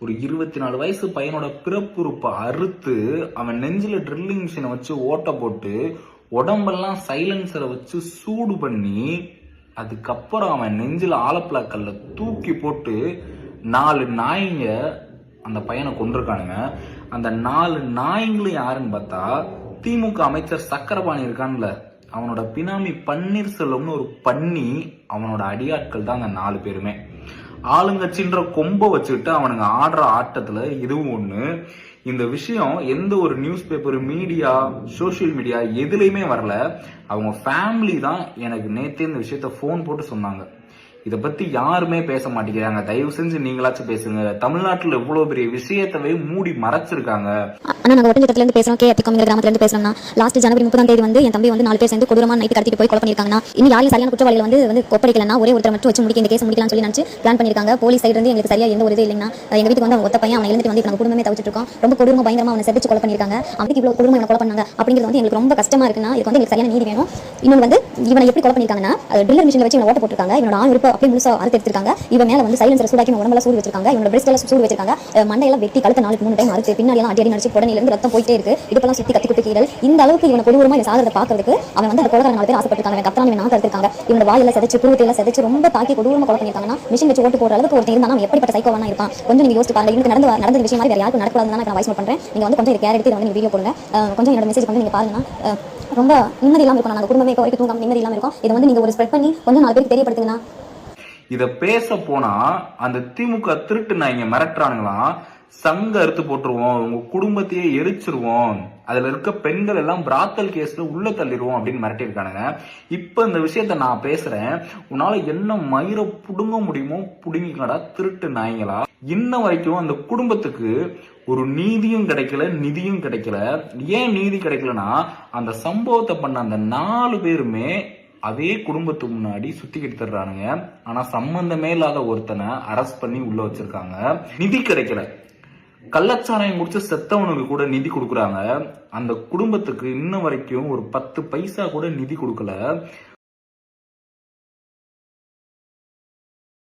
ஒரு 24 வயசு பையனோட பிறப்புறுப்பை அறுத்து அவன் நெஞ்சில ட்ரில்லிங் மிஷினை வச்சு ஓட்ட போட்டு உடம்பெல்லாம் சைலன்சரை வச்சு சூடு பண்ணி அதுக்கப்புறம் அவன் நெஞ்சில ஆலப்பழக்கல்ல தூக்கி போட்டு 4 நாய்ங்க அந்த பையனை கொண்டிருக்கானுங்க. அந்த 4 நாய்ங்களும் யாருன்னு பார்த்தா திமுக அமைச்சர் சக்கரபாணி இருக்கான்ல, அவனோட பினாமி பன்னீர்செல்வம்னு ஒரு பண்ணி அவனோட அடியாட்கள் தான் அந்த 4 பேருமே. ஆளுங்கட்சின்ற கொம்ப வச்சுக்கிட்டு அவனுங்க ஆடுற ஆட்டத்துல இதுவும் ஒண்ணு. இந்த விஷயம் எந்த ஒரு news paper, media, social media எதுலையுமே வரல. அவங்க ஃபேமிலி தான் எனக்கு நேத்தே இந்த விஷயத்த போன் போட்டு சொன்னாங்க. இதை பத்தி யாருமே பேச மாட்டேங்கிறாங்க. தயவு செஞ்சு நீங்களாச்சும் பேசுங்க. தமிழ்நாட்டுல இவ்வளவு பெரிய விஷயத்தவே மூடி மறைச்சிருக்காங்க. ஆனா நாங்க ஒட்டஞ்சத்தில இருந்து பேசுறோம், KATCOM கிராமத்துல இருந்து பேசுறோம்னா லாஸ்ட் ஜனவரி 30ஆம் தேதி வந்து என் தம்பி வந்து 4 பேர் சேர்ந்து கொடூரமா நைட் கடத்திட்டு போய் கொலை பண்ணிருக்காங்கன்னா இன்னும் யாரையும் சரியான குற்றவாளிகள் வந்து கொப்படிக்கலன்னா ஒரே ஒருத்தர் மட்டும் வச்சு முடிக்க இந்த கேஸ் முடிக்கலாம்னு சொல்லி நினைச்சு பிளான் பண்ணிருக்காங்க. போலீஸ் சைடு இருந்து எங்களுக்கு சரியா எந்த ஒரு இது இல்லைன்னா எங்க வீட்டுக்கு வந்து அவங்க ஒத்த பையன் அவன் எழுந்துட்டு வந்து நாங்க குடும்பமே தவிச்சிட்டு இருக்கோம். ரொம்ப கொடூரமா பயங்கரமா அவனை செதுச்சு கொலை பண்ணிருக்காங்க. அவனுக்கு இவ்வளவு கொடூரமா கொலை பண்ணாங்க அப்படிங்கிறது வந்து எங்களுக்கு ரொம்ப கஷ்டமா இருக்குன்னா இதுக்கு வந்து எங்களுக்கு சரியான நீதி வேணும். இன்னொன்று வந்து இவனை எப்படி கொலை பண்ணிருக்காங்கன்னா ட்ரில்லர் மிஷின்ல வச்சு இவனை ஓட்ட போட்டுருக்காங்க. இவனோட ஆண் உறுப்பு அப்படியே முழுசா அறுத்து எடுத்திருக்காங்க. இவன் மேல வந்து சைலன்சர் சூடாக்கி உடம்பெல்லாம் சூடு வச்சிருக்காங்க. இவனோட பிரஸ்ட் எல்லாம் சூடு வச்சிருக்காங்க. மண்டையெல்லாம் வெட்டி கழுத்து 4-3 டைம் அறுத்து பின்னாடி எல்லாம் அடி நடிச்சு உடனே இருந்து ரத்தம் போயிட்டே இருக்கு. இதெல்லாம் சுத்தி கத்தி குத்தி கீரல். இந்த அளவுக்கு இவனை கொடூரமா இந்த சாகரத்தை பாக்குறதுக்கு அவன் வந்து அந்த கொலைகார 4 பேர் ஆசைப்பட்டிருக்காங்க. கத்தரான இவன் நாக்கு எடுத்திருக்காங்க. இவனோட வாயில செதைச்சு குருவத்தையெல்லாம் செதைச்சு ரொம்ப தாக்கி கொடூரமா கொலை பண்ணிருக்காங்கன்னா மிஷின் வச்சு ஓட்டு போடுற அளவுக்கு ஒருத்தர் இருந்தா அவன் எப்படிப்பட்ட சைக்கோவானா இருப்பான். கொஞ்சம் நீங்க யோசிச்சு பாருங்க. இதுக்கு நடந்த விஷயம் மாதிரி வேற யாருக்கும் நடக்கூடாதுன்னு நான் வாய்ஸ் நோட் பண்றேன். நீங்க வந்து கொஞ்சம் கேர் எடுத்து வந்து நீங்க வீடியோ போடுங்க. கொஞ்சம் என்னோட மெசேஜ் வந்து நீங்க பாருங்க. ரொம்ப நிம்மதி இல்லாம இருக்கும். நாங்க குடும்பமே வரைக்கும் தூங்காம நிம்மதி இல்லாம இருக்கும். இதை வந்து நீங்க ஒரு ஸ்ப்ரெட் பண்ணி கொஞ்சம் 4 பேருக்கு தெரியப்படுத்துங்க. இத பேச போனா அந்த திமுக திருட்டு நாய்ங்க மிரட்டுறானுங்களாம். சங்க அறுத்து போட்டுருவோம், உங்க குடும்பத்தையே எரிச்சிருவோம், அதுல இருக்க பெண்கள் எல்லாம் பிராத்தல் கேஸ்ல உள்ள தள்ளிடுவோம் அப்படின்னு மிரட்டிருக்கானுங்க. இப்ப இந்த விஷயத்த நான் பேசுறேன். உன்னால என்ன மயிரை புடுங்க முடியுமோ புடுங்கிக்கடா திருட்டு நாய்ங்களா. இன்ன வரைக்கும் அந்த குடும்பத்துக்கு ஒரு நீதியும் கிடைக்கல, நிதியும் கிடைக்கல. ஏன் நீதி கிடைக்கலன்னா அந்த சம்பவத்தை பண்ண அந்த 4 பேருமே அதே குடும்பத்துக்கு முன்னாடி சுத்திக்கிட்டு தர்றானுங்க. ஆனா சம்பந்தமே இல்லாத ஒருத்தனை அரெஸ்ட் பண்ணி உள்ள வச்சிருக்காங்க. நிதி கிடைக்கல. கள்ளச்சாராயம் முடிச்சு செத்தவனுக்கு கூட நிதி கொடுக்குறாங்க. அந்த குடும்பத்துக்கு இன்ன வரைக்கும் ஒரு 10 பைசா கூட நிதி கொடுக்கல.